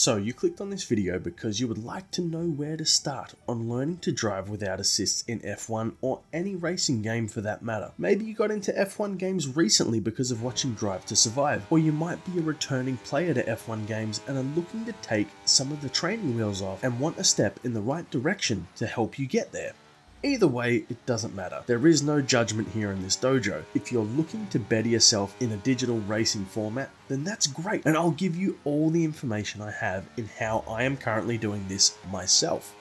So you clicked on this video because you would like to know where to start on learning to drive without assists in F1 or any racing game for that matter. Maybe you got into F1 games recently because of watching Drive to Survive, or you might be a returning player to F1 games and are looking to take some of the training wheels off and want a step in the right direction to help you get there. Either way, it doesn't matter. There is no judgment here in this dojo. If you're looking to better yourself in a digital racing format, then that's great, and I'll give you all the information I have in how I am currently doing this myself.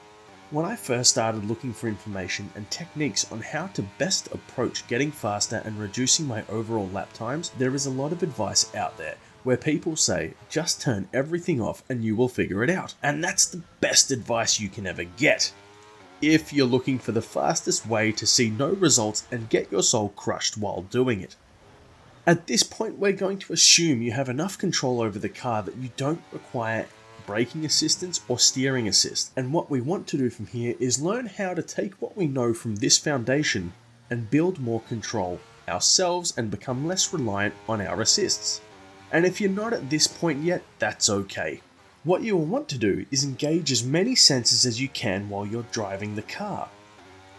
When I first started looking for information and techniques on how to best approach getting faster and reducing my overall lap times, there is a lot of advice out there where people say, just turn everything off and you will figure it out. And that's the best advice you can ever get, if you're looking for the fastest way to see no results and get your soul crushed while doing it. At this point, we're going to assume you have enough control over the car that you don't require braking assistance or steering assist. And what we want to do from here is learn how to take what we know from this foundation and build more control ourselves and become less reliant on our assists. And if you're not at this point yet, that's okay. What you will want to do is engage as many senses as you can while you're driving the car.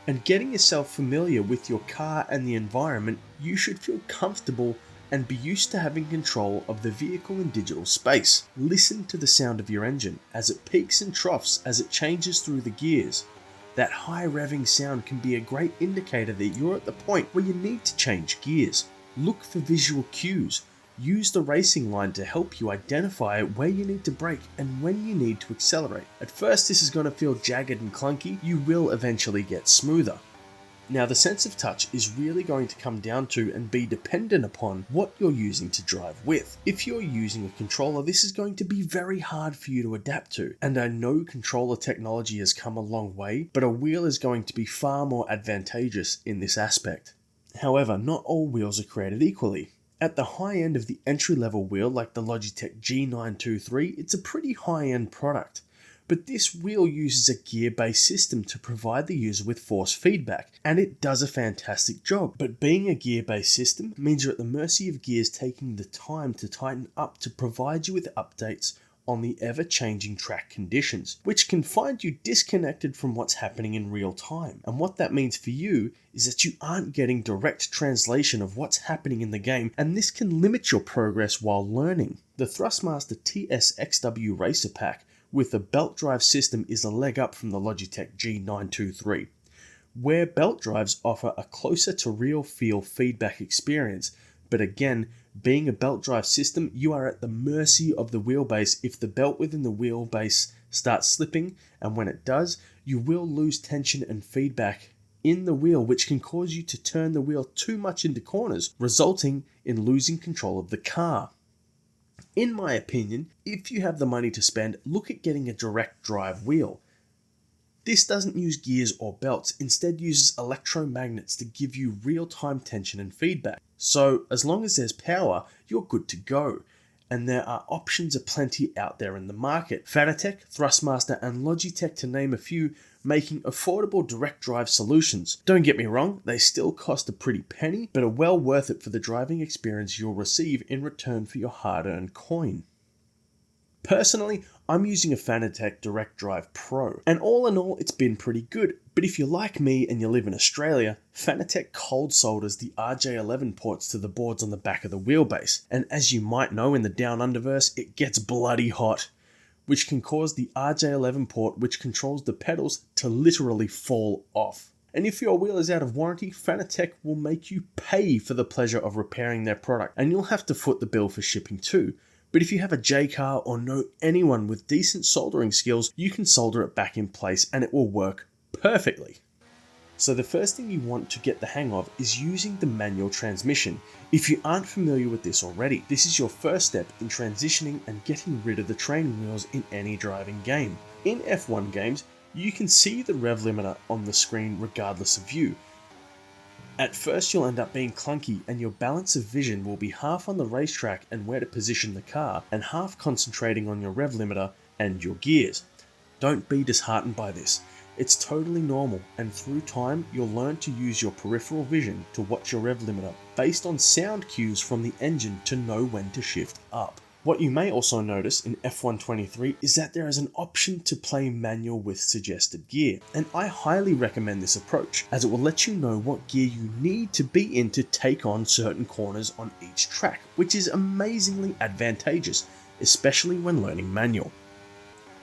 And getting yourself familiar with your car and the environment, you should feel comfortable and be used to having control of the vehicle in digital space. Listen to the sound of your engine as it peaks and troughs as it changes through the gears. That high revving sound can be a great indicator that you're at the point where you need to change gears. Look for visual cues. Use the racing line to help you identify where you need to brake and when you need to accelerate. At first this is going to feel jagged and clunky, you will eventually get smoother. Now the sense of touch is really going to come down to and be dependent upon what you're using to drive with. If you're using a controller, this is going to be very hard for you to adapt to. And I know controller technology has come a long way, but a wheel is going to be far more advantageous in this aspect. However, not all wheels are created equally. At the high end of the entry-level wheel, like the Logitech G923, it's a pretty high-end product. But this wheel uses a gear-based system to provide the user with force feedback, and it does a fantastic job. But being a gear-based system means you're at the mercy of gears taking the time to tighten up to provide you with updates on the ever-changing track conditions, which can find you disconnected from what's happening in real time. And what that means for you is that you aren't getting direct translation of what's happening in the game, and this can limit your progress while learning. The Thrustmaster TSXW Racer Pack with a belt drive system is a leg up from the Logitech G923, where belt drives offer a closer to real feel feedback experience. But again, being a belt drive system, you are at the mercy of the wheelbase if the belt within the wheelbase starts slipping, and when it does, you will lose tension and feedback in the wheel, which can cause you to turn the wheel too much into corners, resulting in losing control of the car. In my opinion, if you have the money to spend, look at getting a direct drive wheel. This doesn't use gears or belts, instead uses electromagnets to give you real-time tension and feedback. So as long as there's power, you're good to go. And there are options aplenty out there in the market. Fanatec, Thrustmaster and Logitech to name a few, making affordable direct drive solutions. Don't get me wrong, they still cost a pretty penny, but are well worth it for the driving experience you'll receive in return for your hard-earned coin. Personally, I'm using a Fanatec Direct Drive Pro, and all in all, it's been pretty good. But if you're like me and you live in Australia, Fanatec cold solders the RJ11 ports to the boards on the back of the wheelbase. And as you might know in the Down Underverse, it gets bloody hot, which can cause the RJ11 port, which controls the pedals, to literally fall off. And if your wheel is out of warranty, Fanatec will make you pay for the pleasure of repairing their product, and you'll have to foot the bill for shipping too. But if you have a J-car or know anyone with decent soldering skills, you can solder it back in place and it will work perfectly. So the first thing you want to get the hang of is using the manual transmission. If you aren't familiar with this already, this is your first step in transitioning and getting rid of the training wheels in any driving game. In F1 games, you can see the rev limiter on the screen regardless of view. At first you'll end up being clunky and your balance of vision will be half on the racetrack and where to position the car, and half concentrating on your rev limiter and your gears. Don't be disheartened by this. It's totally normal, and through time you'll learn to use your peripheral vision to watch your rev limiter based on sound cues from the engine to know when to shift up. What you may also notice in F123 is that there is an option to play manual with suggested gear, and I highly recommend this approach as it will let you know what gear you need to be in to take on certain corners on each track, which is amazingly advantageous, especially when learning manual.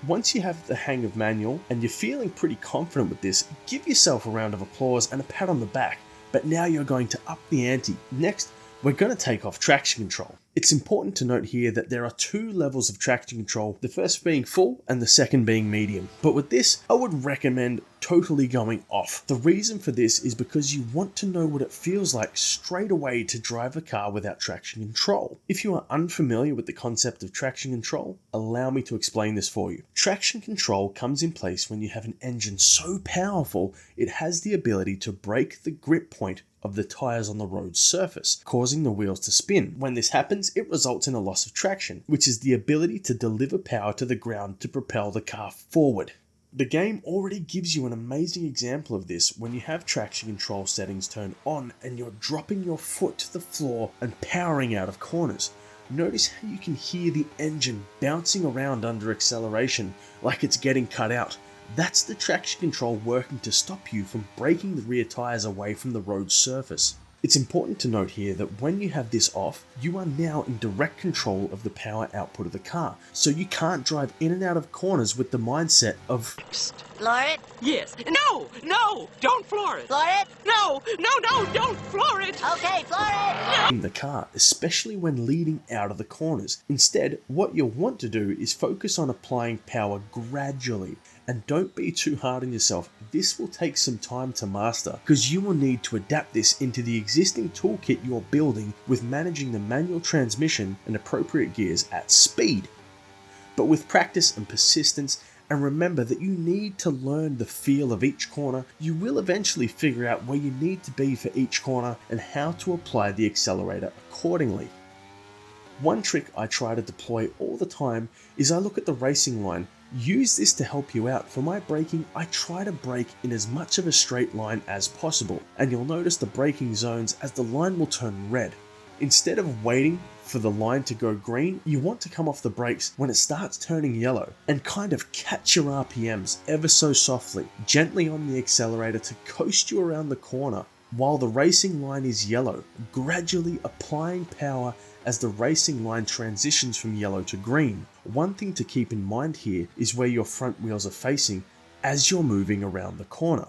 Once you have the hang of manual and you're feeling pretty confident with this, give yourself a round of applause and a pat on the back, but now you're going to up the ante. Next, we're going to take off traction control. It's important to note here that there are two levels of traction control, the first being full and the second being medium. But with this, I would recommend totally going off. The reason for this is because you want to know what it feels like straight away to drive a car without traction control. If you are unfamiliar with the concept of traction control, allow me to explain this for you. Traction control comes in place when you have an engine so powerful it has the ability to break the grip point of the tyres on the road's surface, causing the wheels to spin. When this happens, it results in a loss of traction, which is the ability to deliver power to the ground to propel the car forward. The game already gives you an amazing example of this when you have traction control settings turned on and you're dropping your foot to the floor and powering out of corners. Notice how you can hear the engine bouncing around under acceleration like it's getting cut out. That's the traction control working to stop you from breaking the rear tyres away from the road's surface. It's important to note here that when you have this off, you are now in direct control of the power output of the car, so you can't drive in and out of corners with the mindset of Floor it? Yes. No, don't floor it. Floor it? No, don't floor it. Okay, floor it! in the car, especially when leading out of the corners. Instead, what you'll want to do is focus on applying power gradually. And don't be too hard on yourself. This will take some time to master because you will need to adapt this into the existing toolkit you're building with managing the manual transmission and appropriate gears at speed. But with practice and persistence, and remember that you need to learn the feel of each corner, you will eventually figure out where you need to be for each corner and how to apply the accelerator accordingly. One trick I try to deploy all the time is I look at the racing line. Use this to help you out. For my braking, I try to brake in as much of a straight line as possible, and you'll notice the braking zones as the line will turn red. Instead of waiting for the line to go green, you want to come off the brakes when it starts turning yellow and kind of catch your RPMs ever so softly, gently on the accelerator to coast you around the corner while the racing line is yellow, gradually applying power as the racing line transitions from yellow to green. One thing to keep in mind here is where your front wheels are facing as you're moving around the corner.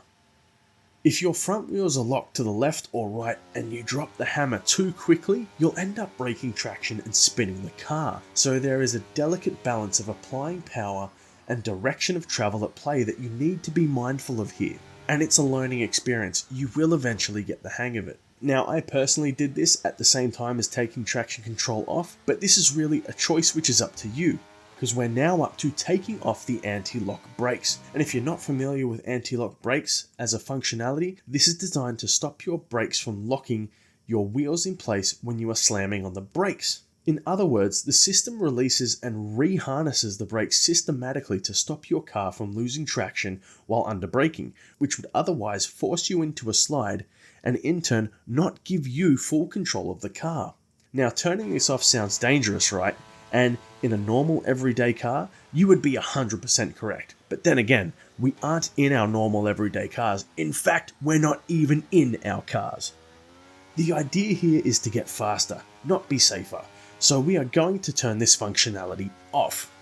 If your front wheels are locked to the left or right and you drop the hammer too quickly, you'll end up breaking traction and spinning the car. So there is a delicate balance of applying power and direction of travel at play that you need to be mindful of here. And it's a learning experience. You will eventually get the hang of it. Now, I personally did this at the same time as taking traction control off, but this is really a choice which is up to you, because we're now up to taking off the anti-lock brakes. And if you're not familiar with anti-lock brakes as a functionality, this is designed to stop your brakes from locking your wheels in place when you are slamming on the brakes. In other words, the system releases and re-harnesses the brakes systematically to stop your car from losing traction while under braking, which would otherwise force you into a slide and in turn not give you full control of the car. Now, turning this off sounds dangerous, right? And in a normal everyday car, you would be 100% correct. But then again, we aren't in our normal everyday cars. In fact, we're not even in our cars. The idea here is to get faster, not be safer. So we are going to turn this functionality off.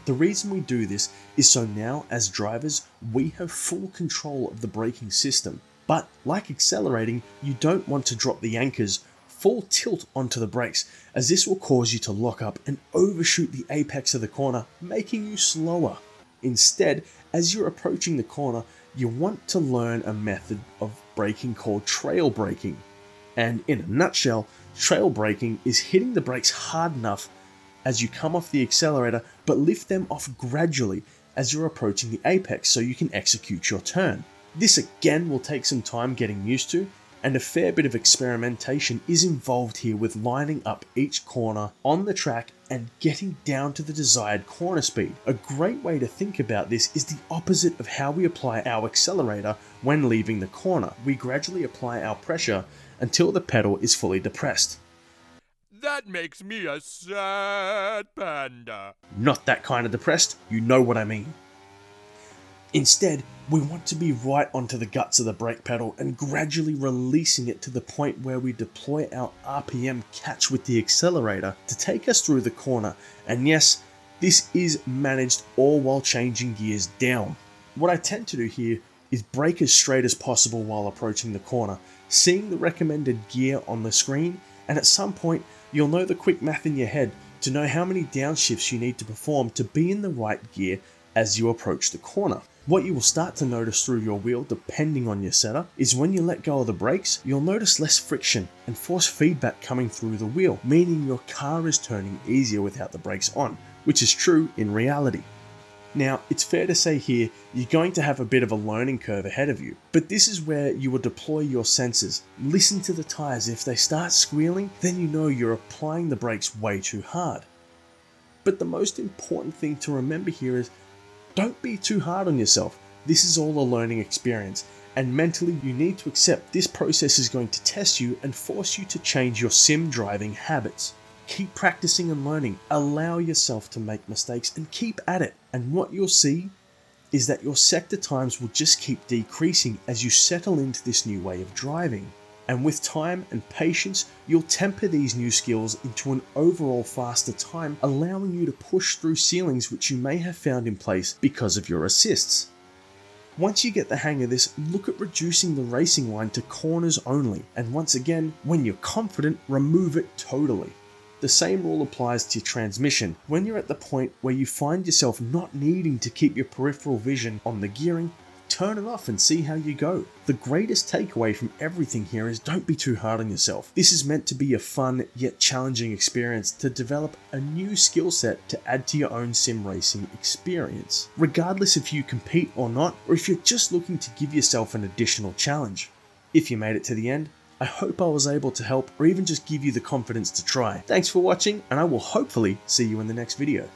The reason we do this is so now as drivers, we have full control of the braking system. But like accelerating, you don't want to drop the anchors full tilt onto the brakes, as this will cause you to lock up and overshoot the apex of the corner, making you slower. Instead, as you're approaching the corner, you want to learn a method of braking called trail braking. And in a nutshell, trail braking is hitting the brakes hard enough as you come off the accelerator, but lift them off gradually as you're approaching the apex so you can execute your turn. This again will take some time getting used to, and a fair bit of experimentation is involved here with lining up each corner on the track and getting down to the desired corner speed. A great way to think about this is the opposite of how we apply our accelerator when leaving the corner. We gradually apply our pressure until the pedal is fully depressed. That makes me a sad panda. Not that kind of depressed, you know what I mean. Instead, we want to be right onto the guts of the brake pedal and gradually releasing it to the point where we deploy our RPM catch with the accelerator to take us through the corner. And yes, this is managed all while changing gears down. What I tend to do here is brake as straight as possible while approaching the corner, seeing the recommended gear on the screen, and at some point you'll know the quick math in your head to know how many downshifts you need to perform to be in the right gear as you approach the corner. What you will start to notice through your wheel, depending on your setup, is when you let go of the brakes, you'll notice less friction and force feedback coming through the wheel, meaning your car is turning easier without the brakes on, which is true in reality. Now, it's fair to say here, you're going to have a bit of a learning curve ahead of you, but this is where you will deploy your senses. Listen to the tires. If they start squealing, then you know you're applying the brakes way too hard. But the most important thing to remember here is, don't be too hard on yourself. This is all a learning experience, and mentally you need to accept this process is going to test you and force you to change your sim driving habits. Keep practicing and learning, allow yourself to make mistakes and keep at it. And what you'll see is that your sector times will just keep decreasing as you settle into this new way of driving. And with time and patience, you'll temper these new skills into an overall faster time, allowing you to push through ceilings which you may have found in place because of your assists. Once you get the hang of this, look at reducing the racing line to corners only, and once again, when you're confident, remove it totally. The same rule applies to your transmission. When you're at the point where you find yourself not needing to keep your peripheral vision on the gearing, turn it off and see how you go. The greatest takeaway from everything here is don't be too hard on yourself. This is meant to be a fun yet challenging experience to develop a new skill set to add to your own sim racing experience, regardless if you compete or not, or if you're just looking to give yourself an additional challenge. If you made it to the end, I hope I was able to help or even just give you the confidence to try. Thanks for watching, and I will hopefully see you in the next video.